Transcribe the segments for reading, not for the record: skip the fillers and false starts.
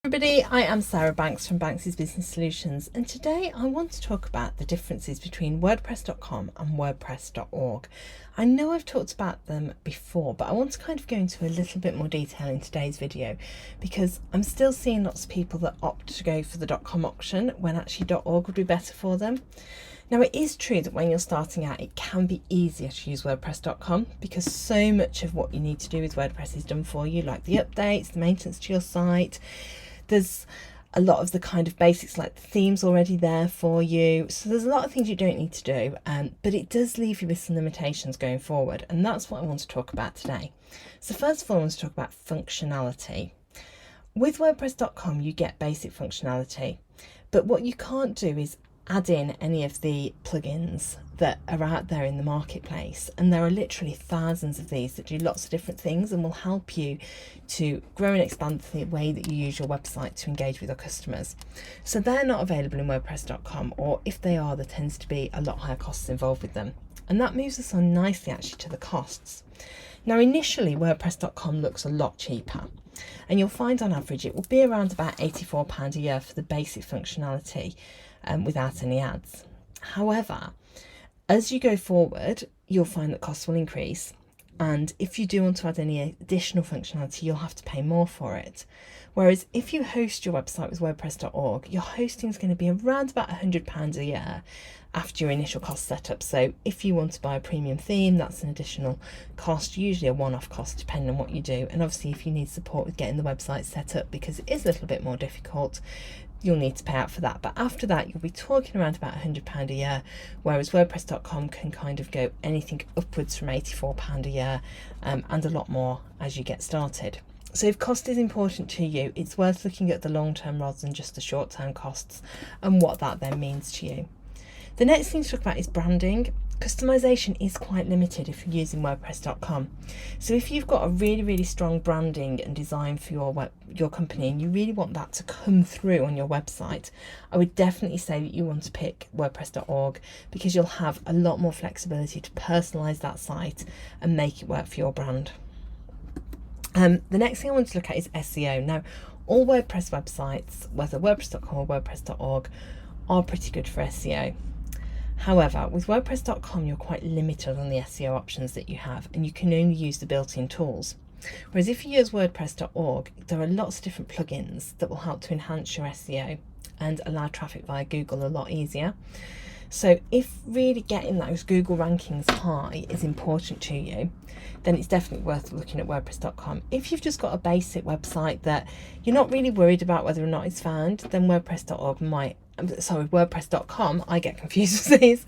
Everybody, I am Sarah Banks from Banks' Business Solutions, and today I want to talk about the differences between WordPress.com and WordPress.org. I know I've talked about them before, but I want to kind of go into a little bit more detail in today's video because I'm still seeing lots of people that opt to go for the .com option when actually .org would be better for them. Now, it is true that when you're starting out, it can be easier to use WordPress.com because so much of what you need to do with WordPress is done for you, like the updates, the maintenance to your site. There's a lot of the kind of basics like the themes already there for you. So there's a lot of things you don't need to do, but it does leave you with some limitations going forward. And that's what I want to talk about today. So first of all, I want to talk about functionality. With WordPress.com, you get basic functionality, but what you can't do is add in any of the plugins that are out there in the marketplace, and there are literally thousands of these that do lots of different things and will help you to grow and expand the way that you use your website to engage with your customers. So they're not available in WordPress.com, or if they are, there tends to be a lot higher costs involved with them, and that moves us on nicely actually to the costs. Now, initially WordPress.com looks a lot cheaper, and you'll find on average it will be around about £84 a year for the basic functionality without any ads. However, as you go forward, you'll find that costs will increase, and if you do want to add any additional functionality, you'll have to pay more for it. Whereas if you host your website with WordPress.org, your hosting is going to be around about £100 a year after your initial cost setup. So if you want to buy a premium theme, that's an additional cost, usually a one-off cost depending on what you do. And obviously if you need support with getting the website set up, because it is a little bit more difficult, you'll need to pay out for that. But after that, you'll be talking around about £100 a year, whereas WordPress.com can kind of go anything upwards from £84 a year, and a lot more as you get started. So if cost is important to you, it's worth looking at the long term rather than just the short term costs and what that then means to you. The next thing to talk about is branding. Customization is quite limited if you're using WordPress.com. So if you've got a really strong branding and design for your company and you really want that to come through on your website, I would definitely say that you want to pick WordPress.org because you'll have a lot more flexibility to personalize that site and make it work for your brand. The next thing I want to look at is SEO. Now, all WordPress websites, whether WordPress.com or WordPress.org, are pretty good for SEO. However, with WordPress.com, you're quite limited on the SEO options that you have, and you can only use the built-in tools. Whereas if you use WordPress.org, there are lots of different plugins that will help to enhance your SEO and allow traffic via Google a lot easier. So if really getting those Google rankings high is important to you, then it's definitely worth looking at WordPress.com. If you've just got a basic website that you're not really worried about whether or not it's found, then WordPress.com, I get confused with these,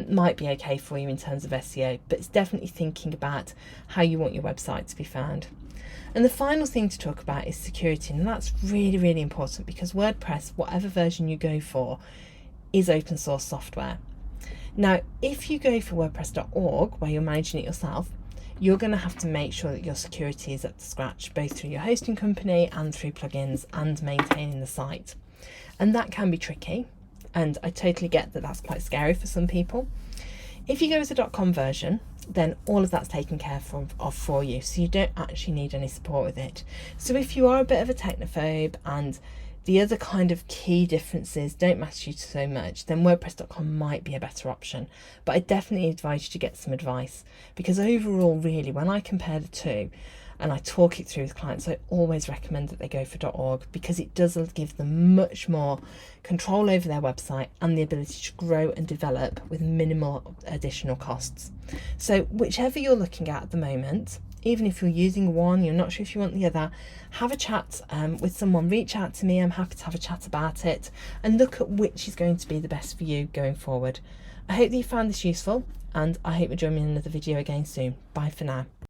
might be okay for you in terms of SEO, but it's definitely thinking about how you want your website to be found. And the final thing to talk about is security, and that's really important because WordPress, whatever version you go for, is open source software. Now, if you go for WordPress.org, where you're managing it yourself, you're going to have to make sure that your security is up to scratch, both through your hosting company and through plugins and maintaining the site. And that can be tricky, and I totally get that that's quite scary for some people. If you go with the .com version, then all of that's taken care of for you, so you don't actually need any support with it. So if you are a bit of a technophobe and the other kind of key differences don't matter you so much, then WordPress.com might be a better option. But I definitely advise you to get some advice, because overall, really, when I compare the two and I talk it through with clients, I always recommend that they go for .org because it does give them much more control over their website and the ability to grow and develop with minimal additional costs. So whichever you're looking at the moment, even if you're using one, you're not sure if you want the other, have a chat with someone, reach out to me. I'm happy to have a chat about it and look at which is going to be the best for you going forward. I hope that you found this useful, and I hope you'll join me in another video again soon. Bye for now.